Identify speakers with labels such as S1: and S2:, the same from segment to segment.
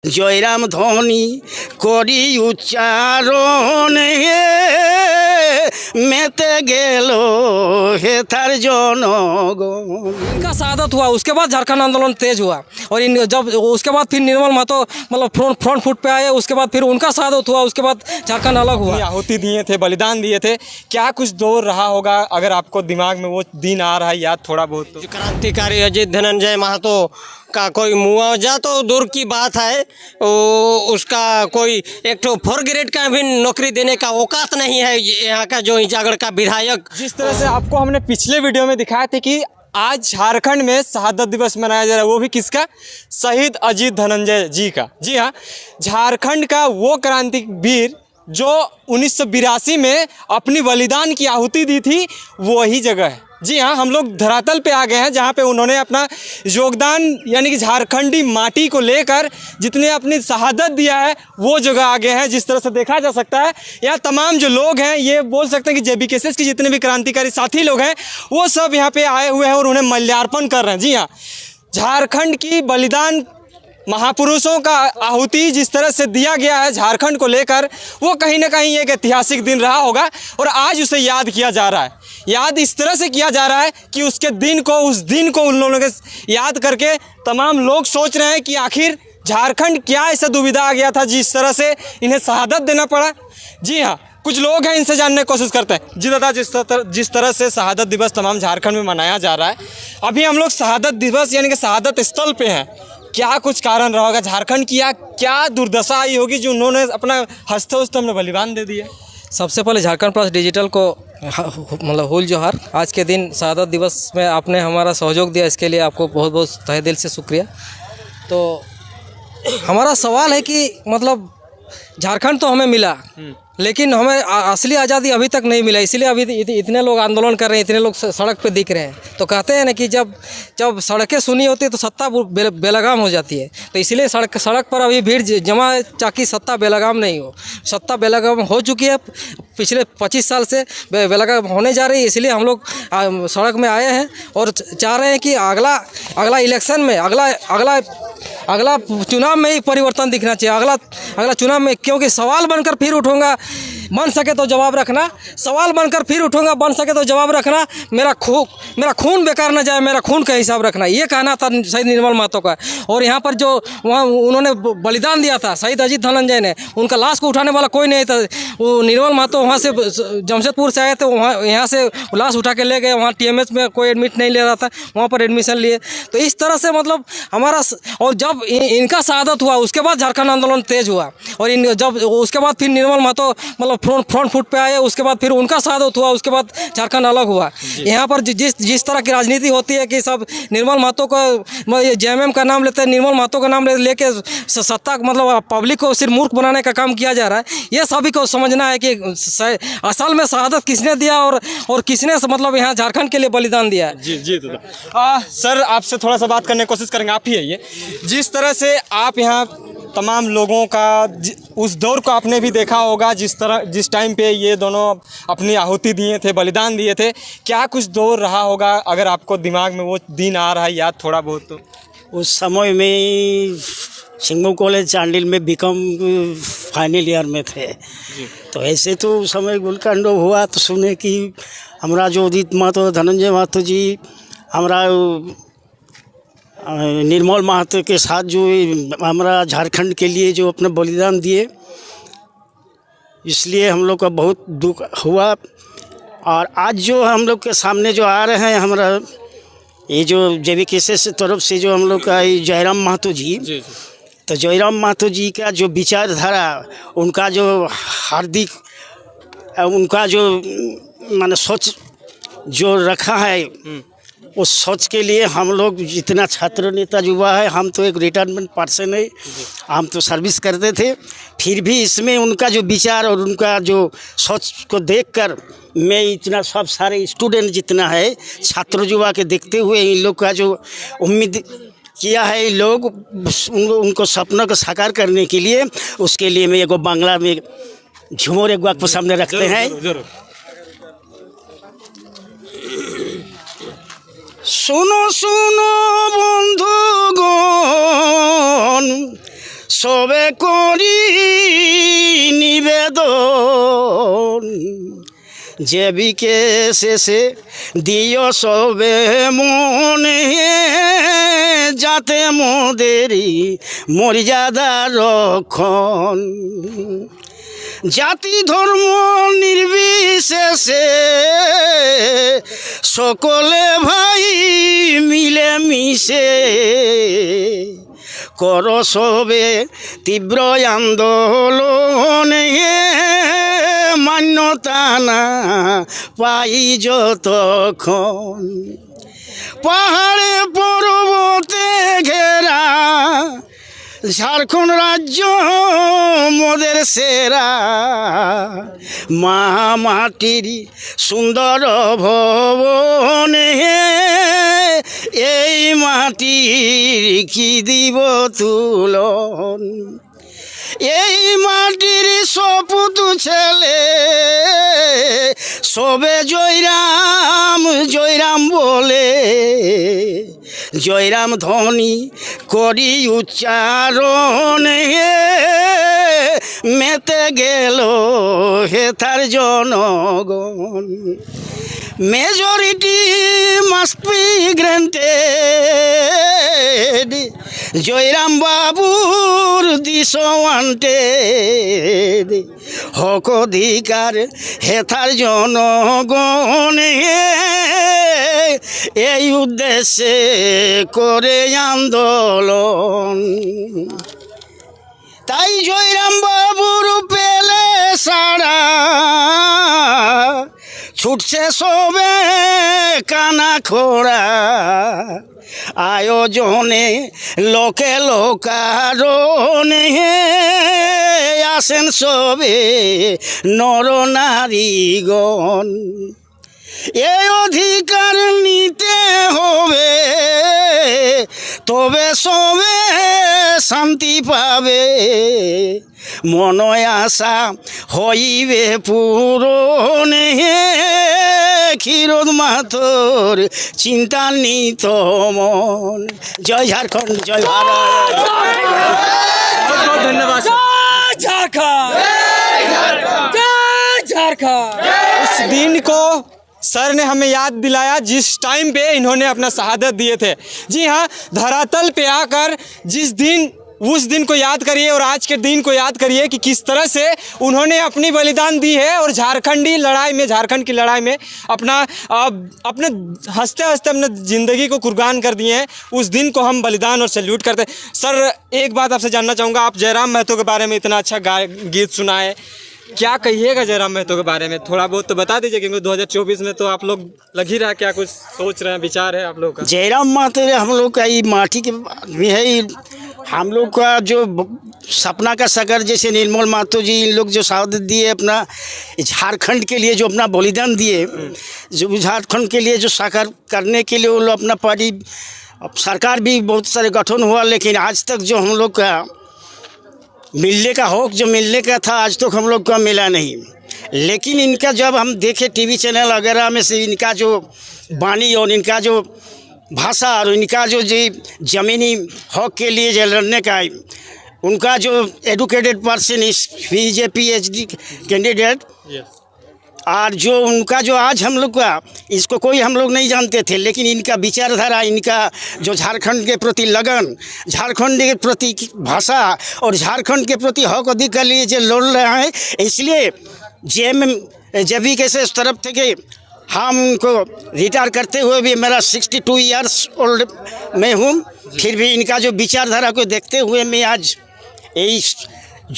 S1: জয়রাম ধ্বনি করি উচ্চারণ মেতে গেল হে তার জনগণ।
S2: इनका शहादत हुआ, उसके बाद झारखंड आंदोलन तेज हुआ और जब उसके बाद फिर निर्मल महतो मतलब फ्रंट फुट पे आए। उसके बाद फिर उनका शहादत हुआ, उसके बाद झारखंड अलग हुआ।
S3: आहुति दिए थे, बलिदान दिए थे। क्या कुछ दौर रहा होगा, अगर आपको दिमाग में वो दिन आ रहा है याद थोड़ा बहुत तो?
S4: क्रांतिकारी अजीत धनंजय महतो का कोई मुआवजा तो दूर की बात है, उसका कोई एक तो 4 ग्रेड का भी नौकरी देने का औकात नहीं है यहाँ का जो ईजागढ़ का विधायक।
S3: जिस तरह से आपको हमने पिछले वीडियो में दिखाया था कि आज झारखंड में शहादत दिवस मनाया जा रहा है, वो भी किसका? शहीद अजीत धनंजय जी का। जी हाँ, झारखंड का वो क्रांतिवीर जो 1982 में अपनी बलिदान की आहुति दी थी, वही जगह है। जी हाँ, हम लोग धरातल पे आ गए हैं जहाँ पे उन्होंने अपना योगदान यानी कि झारखंडी माटी को लेकर जितने अपनी शहादत दिया है वो जगह आ गए हैं। जिस तरह से देखा जा सकता है यहाँ तमाम जो लोग हैं, ये बोल सकते हैं कि JBKSS के जितने भी क्रांतिकारी साथी लोग हैं वो सब यहाँ पे आए हुए हैं और उन्हें माल्यार्पण कर रहे हैं। जी हाँ, झारखंड की बलिदान महापुरुषों का आहुति जिस तरह से दिया गया है झारखंड को लेकर, वो कहीं ना कहीं एक ऐतिहासिक दिन रहा होगा और आज उसे याद किया जा रहा है। याद इस तरह से किया जा रहा है कि उस दिन को उन लोगों के याद करके तमाम लोग सोच रहे हैं कि आखिर झारखंड क्या ऐसा दुविधा आ गया था जिस तरह से इन्हें शहादत देना पड़ा। जी हाँ, कुछ लोग हैं, इनसे जानने की कोशिश करते हैं। जी दादा, जिस तरह से शहादत दिवस तमाम झारखंड में मनाया जा रहा है, अभी हम लोग शहादत दिवस यानी कि शहादत स्थल पे हैं। क्या कुछ कारण रहा होगा? झारखंड की क्या दुर्दशा आई होगी जो उन्होंने अपना हस्ते में बलिदान दे दिया?
S2: सबसे पहले झारखंड प्लस डिजिटल को मतलब हुल जोहार। आज के दिन शहादत दिवस में आपने हमारा सहयोग दिया, इसके लिए आपको बहुत बहुत तहे दिल से शुक्रिया। तो हमारा सवाल है कि मतलब झारखंड तो हमें मिला, लेकिन हमें असली आज़ादी अभी तक नहीं मिला। इसीलिए अभी इतने लोग आंदोलन कर रहे हैं, इतने लोग सड़क पे दिख रहे हैं। तो कहते हैं ना कि जब सड़कें सुनी होती है तो सत्ता बेलगाम हो जाती है। तो इसीलिए सड़क पर अभी भीड़ जमा है ताकि सत्ता बेलगाम नहीं हो। सत्ता बेलगाम हो चुकी है, पिछले 25 साल से बेलगाम होने जा रही है। इसलिए हम लोग सड़क में आए हैं और चाह रहे हैं कि अगला इलेक्शन में अगला चुनाव में ही परिवर्तन दिखना चाहिए। अगला चुनाव में, क्योंकि सवाल बनकर फिर उठूँगा, बन सके तो जवाब रखना। सवाल बनकर फिर उठूँगा, बन सके तो जवाब रखना। मेरा खून बेकार न जाए, मेरा खून का हिसाब रखना, ये कहना था शहीद निर्मल महतो का। और यहाँ पर जो वहाँ उन्होंने बलिदान दिया था शहीद अजीत धनंजय ने, उनका लाश को उठाने वाला कोई नहीं था। वो निर्मल महतो वहाँ से जमशेदपुर से आए थे, यहाँ से लाश उठा के ले गए। वहाँ TMH में कोई एडमिट नहीं ले रहा था, वहाँ पर एडमिशन लिए। तो इस तरह से मतलब हमारा, और जब इनका शहादत हुआ उसके बाद झारखंड आंदोलन तेज हुआ और जब उसके बाद फिर निर्मल महतो मतलब फ्रंट फुट पे आए। उसके बाद फिर उनका शहादत हुआ, उसके बाद झारखंड अलग हुआ। यहाँ पर जिस तरह की राजनीति होती है कि सब निर्मल महतो का JMM का नाम लेते हैं, निर्मल महतो का नाम लेके सत्ता मतलब पब्लिक को सिर्फ मूर्ख बनाने का काम किया जा रहा है। ये सभी को समझना है कि असल में शहादत किसने दिया और किसने मतलब यहाँ झारखंड के लिए बलिदान दिया है।
S3: जी दादा। सर, आपसे थोड़ा सा बात करने की कोशिश करेंगे। आप ही आइए। जिस तरह से आप यहाँ तमाम लोगों का उस दौर को आपने भी देखा होगा, जिस टाइम पे ये दोनों अपनी आहुति दिए थे, बलिदान दिए थे। क्या कुछ दौर रहा होगा, अगर आपको दिमाग में वो दिन आ रहा है याद थोड़ा बहुत तो?
S1: उस समय में सिंगम कॉलेज चांडिल में BCom फाइनल ईयर में थे। तो ऐसे तो उस समय गुलकांड हुआ तो सुने कि हमारा जो उदित महतो, धनंजय महतो जी, हमारा निर्मल महतो के साथ जो हमारा झारखंड के लिए जो अपना बलिदान दिए, इसलिए हम लोग का बहुत दुख हुआ। और आज जो हम लोग के सामने जो आ रहे हैं, हमारा ये जो JBKSS तरफ से जो हम लोग का जयराम महतो जी, तो जयराम महतो जी का जो विचारधारा, उनका जो हार्दिक, उनका जो माने सोच जो रखा है, उस सोच के लिए हम लोग जितना छात्र नेता युवा है, हम तो एक रिटायरमेंट पर्सन है, हम तो सर्विस करते थे, फिर भी इसमें उनका जो विचार और उनका जो सोच को देखकर मैं इतना सब सारे स्टूडेंट जितना है छात्र युवा के देखते हुए इन लोग का जो उम्मीद किया है, इन लोग उनको सपनों को साकार करने के लिए, उसके लिए मैं एगो बांग्ला में झूमर एक वाक्य सामने रखते हैं। सुनो सुनो बंधुगण সবে করি নিবেদন যে বিকেশে দিও সবে মনে যাতে মোদেরই মর্যাদা রক্ষণ জাতি ধর্ম নির্বিশেষে সকলে ভাই মিলে মিশে কর সবে তীব্র আন্দোলন মান্যতা না পাই যতক্ষণ পাহাড়ে পর্বতে ঘেরা ঝাড়খণ্ড রাজ্য মোদের সেরা মা মাটির সুন্দর ভবনে এই মাটির কি দিব তুলন এই মাটির সপুত ছেলে সবে জয়রাম জয়রাম বলে জয়রাম ধ্বনি করি উচ্চারণ মেতে গেল হেথার জনগণ majority must be granted Jairam বাবুর দিস ওয়ান্টেড হক অধিকার হেথার জনগণ এই উদ্দেশ্যে করে আন্দোলন তাই জয়রাম বাবুর পেলে সারা ছুটছে সবে কানা খোড়া আয়োজনে লোকে লোকারণে আসেন সবে নর নারীগণ এই অধিকার নিতে হবে তবে সবে শান্তি পাবে মনয় আশা হইবে পূরণ ক্ষীরোদ মাতর চিন্তান্বিত মন জয় ঝাড়খণ্ড জয় ভারত
S3: बहुत बहुत धन्यवाद झारखंड झारखंड उस दिन को सर ने हमें याद दिलाया जिस टाइम पे इन्होंने अपना शहादत दिए थे। जी हाँ, धरातल पे आकर जिस दिन उस दिन को याद करिए और आज के दिन को याद करिए कि किस तरह से उन्होंने अपनी बलिदान दी है और झारखंडी लड़ाई में झारखंड की लड़ाई में अपने हंसते हंसते अपने ज़िंदगी को कुर्बान कर दिए हैं। उस दिन को हम बलिदान और सैल्यूट करते हैं। सर एक बात आपसे जानना चाहूँगा, आप जयराम महतो के बारे में इतना अच्छा गीत सुनाए, क्या कहिएगा जयराम महतो के बारे में? थोड़ा बहुत तो बता दीजिए क्योंकि 2024 में तो आप लोग लग ही रहा है, क्या कुछ सोच रहे हैं, विचार है आप लोग का?
S1: जयराम महतो हम लोग का ये माटी के भी है, हम लोग का जो सपना का सागर जैसे निर्मल महतो जी इन लोग जो शहादत दिए अपना झारखंड के लिए जो अपना बलिदान दिए, जो झारखंड के लिए जो साकार करने के लिए वो लोग अपना पार्टी सरकार भी बहुत सारे गठन हुआ, लेकिन आज तक जो हम लोग का मिलने का हक जो मिलने का था आज तक हम लोग को मिला नहीं। लेकिन इनका जब हम देखे टीवी चैनल वगैरह में से इनका जो वाणी और इनका जो भाषा और इनका जो ज़मीनी हक के लिए जो लड़ने का उनका जो educated person he is a PhD candidate और जो उनका जो आज हम लोग का इसको कोई हम लोग नहीं जानते थे, लेकिन इनका विचारधारा, इनका जो झारखंड के प्रति लगन, झारखंड के प्रति भाषा और झारखंड के प्रति हक अधिकार के लिए जो लड़ रहे हैं, इसलिए JB कैसे इस तरफ थे कि हम उनको रिटायर करते हुए भी मेरा 62 ईयर्स ओल्ड मैं हूँ, फिर भी इनका जो विचारधारा को देखते हुए मैं आज इस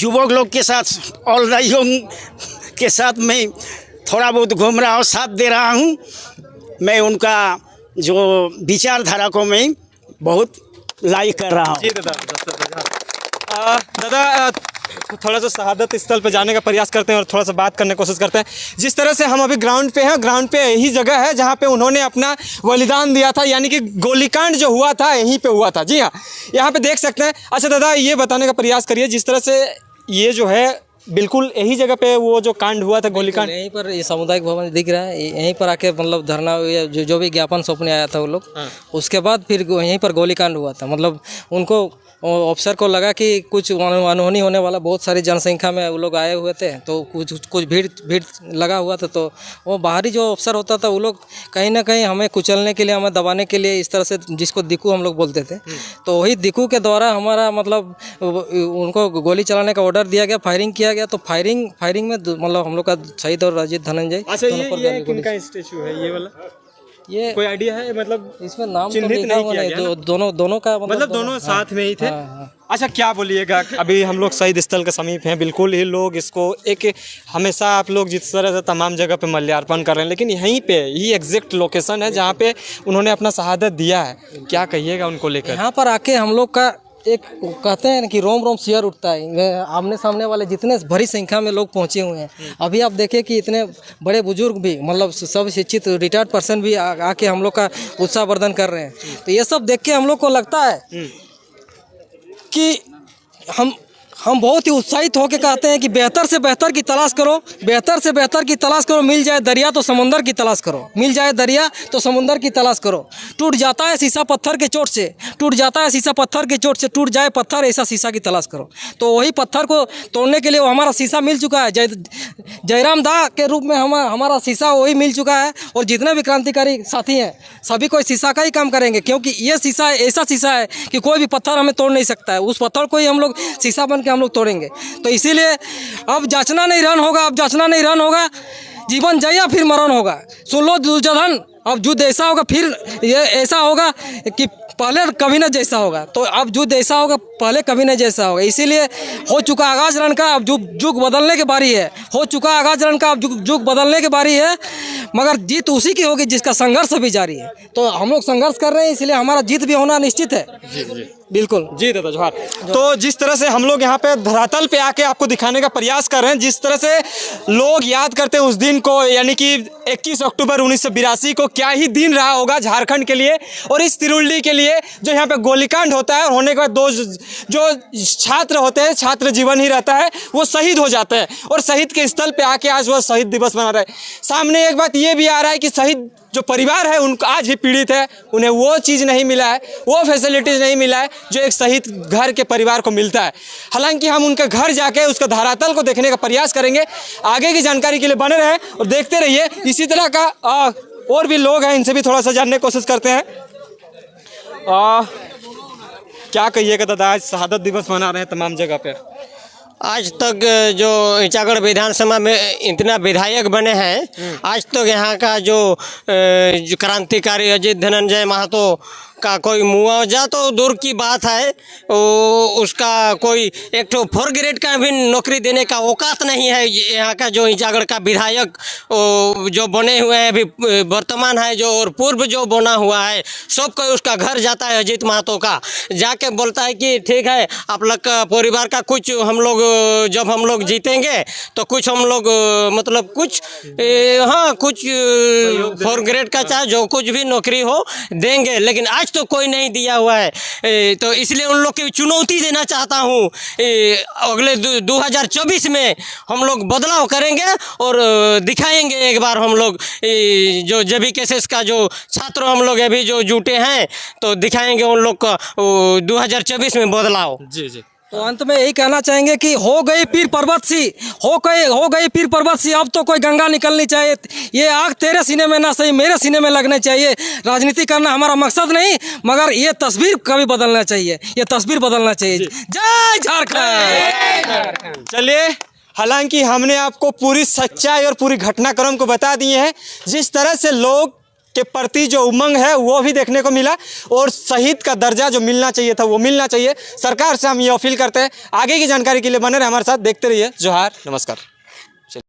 S1: युवक लोग के साथ ऑल द यंग के साथ मैं थोड़ा बहुत घूम रहा हूँ, साथ दे रहा हूँ। मैं उनका जो विचारधारा को मैं बहुत लाइक कर रहा हूँ।
S3: जी दादा थोड़ा सा शहादत स्थल पे जाने का प्रयास करते हैं और थोड़ा सा बात करने की कोशिश करते हैं। जिस तरह से हम अभी ग्राउंड पे हैं, ग्राउंड पे यही जगह है जहाँ पे उन्होंने अपना बलिदान दिया था, यानी कि गोलीकांड जो हुआ था यहीं पे हुआ था। जी हाँ, यहाँ पे देख सकते हैं। अच्छा दादा, ये बताने का प्रयास करिए जिस तरह से ये जो है बिल्कुल यही जगह पे वो जो कांड हुआ था, गोलीकांड,
S2: यहीं पर ये सामुदायिक भवन दिख रहा है, यहीं पर आके मतलब धरना जो भी ज्ञापन सौंपने आया था वो लोग, उसके बाद फिर यहीं पर गोलीकांड हुआ था। मतलब उनको अफसर को लगा कि कुछ अनहोनी होने वाला, बहुत सारी जनसंख्या में वो लोग आए हुए थे, तो कुछ भीड़ लगा हुआ था। तो वो बाहरी जो अफसर होता था वो लोग कहीं ना कहीं हमें कुचलने के लिए, हमें दबाने के लिए, इस तरह से, जिसको दिक्कू हम लोग बोलते थे, तो वही दिक्कू के द्वारा हमारा मतलब उनको गोली चलाने का ऑर्डर दिया गया, फायरिंग किया गया। तो फायरिंग में मतलब हम लोग का शहीद और अजीत धनंजय।
S3: अच्छा, ये किनका स्टैचू है ये वाला?
S2: ये
S3: कोई आइडिया है? मतलब
S2: इसमें नाम तो
S3: चिन्हित
S2: लिखा
S3: नहीं
S2: हुआ
S3: किया
S2: नहीं,
S3: गया
S2: दोनों का
S3: मतलब दोनों साथ में ही थे।
S2: हाँ।
S3: अच्छा, क्या बोलिएगा? अभी हम लोग शहीद स्थल के समीप हैं, बिल्कुल ही लोग इसको एक, हमेशा आप लोग जिस तरह से तमाम जगह पे माल्यार्पण कर रहे हैं, लेकिन यहीं पे ये एग्जैक्ट लोकेशन है जहाँ पे उन्होंने अपना शहादत दिया है। क्या कहिएगा उनको लेकर?
S2: यहाँ पर आके हम लोग का एक कहते हैं कि रोम रोम सियर उठता है। आमने सामने वाले जितने भरी संख्या में लोग पहुँचे हुए हैं। अभी आप देखें कि इतने बड़े बुजुर्ग भी, मतलब सब शिक्षित रिटायर्ड पर्सन भी आके हम लोग का उत्साहवर्धन कर रहे हैं। तो ये सब देख के हम लोग को लगता है कि हम बहुत ही उत्साहित होकर कहते हैं कि बेहतर से बेहतर की तलाश करो, बेहतर से बेहतर की तलाश करो। मिल जाए दरिया तो समुंदर की तलाश करो, मिल जाए दरिया तो समुंदर की तलाश करो। टूट जाता है शीशा पत्थर के चोट से, टूट जाता है शीशा पत्थर के चोट से, टूट जाए पत्थर ऐसा शीशा की तलाश करो। तो वही पत्थर को तोड़ने के लिए वो हमारा शीशा मिल चुका है। जयराम दा के रूप में हमारा शीशा वही मिल चुका है। और जितने भी क्रांतिकारी साथी हैं सभी को शीशा का ही काम करेंगे, क्योंकि ये शीशा ऐसा शीशा है कि कोई भी पत्थर हमें तोड़ नहीं सकता है। उस पत्थर को ही हम लोग शीशा बन के हम लोग तोड़ेंगे। तो इसीलिए अब जांचना नहीं रन होगा, अब जांचना नहीं रन होगा। जीवन जया फिर मरण होगा। सुन लो दुर्योधन, अब युद्ध ऐसा होगा, फिर ये ऐसा होगा कि पहले कभी न जैसा होगा। तो अब युद्ध ऐसा होगा, पहले कभी न जैसा होगा। इसीलिए हो चुका आगाज रण का, अब जुग बदलने की बारी है। हो चुका आगाज रण का, अब जुग बदलने की बारी है। मगर जीत उसी की होगी जिसका संघर्ष अभी जारी है। तो हम लोग संघर्ष कर रहे हैं, इसलिए हमारा जीत भी होना निश्चित है। बिल्कुल
S3: जी दादा, जोहार। तो जिस तरह से हम लोग यहाँ पे धरातल पे आके आपको दिखाने का प्रयास कर रहे हैं, जिस तरह से लोग याद करते हैं उस दिन को, यानी कि 21 अक्टूबर 1982 को, क्या ही दिन रहा होगा झारखंड के लिए और इस तिरुल्ली के लिए, जो यहाँ पे गोलीकांड होता है और होने के बाद दो जो छात्र होते हैं, छात्र जीवन ही रहता है, वो शहीद हो जाते हैं। और शहीद के स्थल पे आके आज वो शहीद दिवस मना रहे हैं। सामने एक बात ये भी आ रहा है कि शहीद जो परिवार है उनको आज भी पीड़ित है, उन्हें वो चीज़ नहीं मिला है, वो फैसिलिटीज़ नहीं मिला है जो एक शहीद घर के परिवार को मिलता है। हालांकि हम उनके घर जाके उसका धरातल को देखने का प्रयास करेंगे। आगे की जानकारी के लिए बने रहें और देखते रहिए। इसी तरह का और भी लोग हैं, इनसे भी थोड़ा सा जानने की कोशिश करते हैं। क्या कहिएगा दादा, आज शहादत दिवस मना रहे हैं तमाम जगह पे।
S4: आज तक जो ईचागढ़ विधानसभा में इतना विधायक बने हैं, आज तक यहाँ का जो क्रांतिकारी अजीत धनंजय महतो का कोई मुआवजा तो दूर की बात है, उसका कोई एक तो 4 ग्रेड का भी नौकरी देने का औकात नहीं है। यहाँ का जो ईचागढ़ का विधायक जो बने हुए हैं अभी वर्तमान है जो, और पूर्व जो बना हुआ है, सब कोई उसका घर जाता है अजीत महतो का, जाके बोलता है कि ठीक है आप लोग का परिवार का कुछ हम लोग, जब हम लोग जीतेंगे तो कुछ हम लोग मतलब कुछ हाँ कुछ 4 ग्रेड का चाहे जो कुछ भी नौकरी हो देंगे, लेकिन आज तो कोई नहीं दिया हुआ है। तो इसलिए उन लोग की चुनौती देना चाहता हूँ। अगले 2024 में हम लोग बदलाव करेंगे और दिखाएंगे एक बार हम लोग जो JBKSS का जो छात्र हम लोग अभी जो जुटे हैं, तो दिखाएंगे उन लोग का 2024 में बदलाव।
S3: जी जी।
S2: तो अंत में यही कहना चाहेंगे कि हो गई पीर पर्वत सी, हो गई पीर पर्वत सी, अब तो कोई गंगा निकलनी चाहिए। ये आग तेरे सीने में ना सही मेरे सीने में लगने चाहिए। राजनीति करना हमारा मकसद नहीं, मगर ये तस्वीर कभी बदलना चाहिए, ये तस्वीर बदलना चाहिए। जय झारखंड।
S3: चलिए, हालांकि हमने आपको पूरी सच्चाई और पूरी घटनाक्रम को बता दिए हैं। जिस तरह से लोग के प्रति जो उमंग है वो भी देखने को मिला, और शहीद का दर्जा जो मिलना चाहिए था वो मिलना चाहिए। सरकार से हम ये अपील करते हैं। आगे की जानकारी के लिए बने रहे हमारे साथ, देखते रहिए। जोहार, नमस्कार।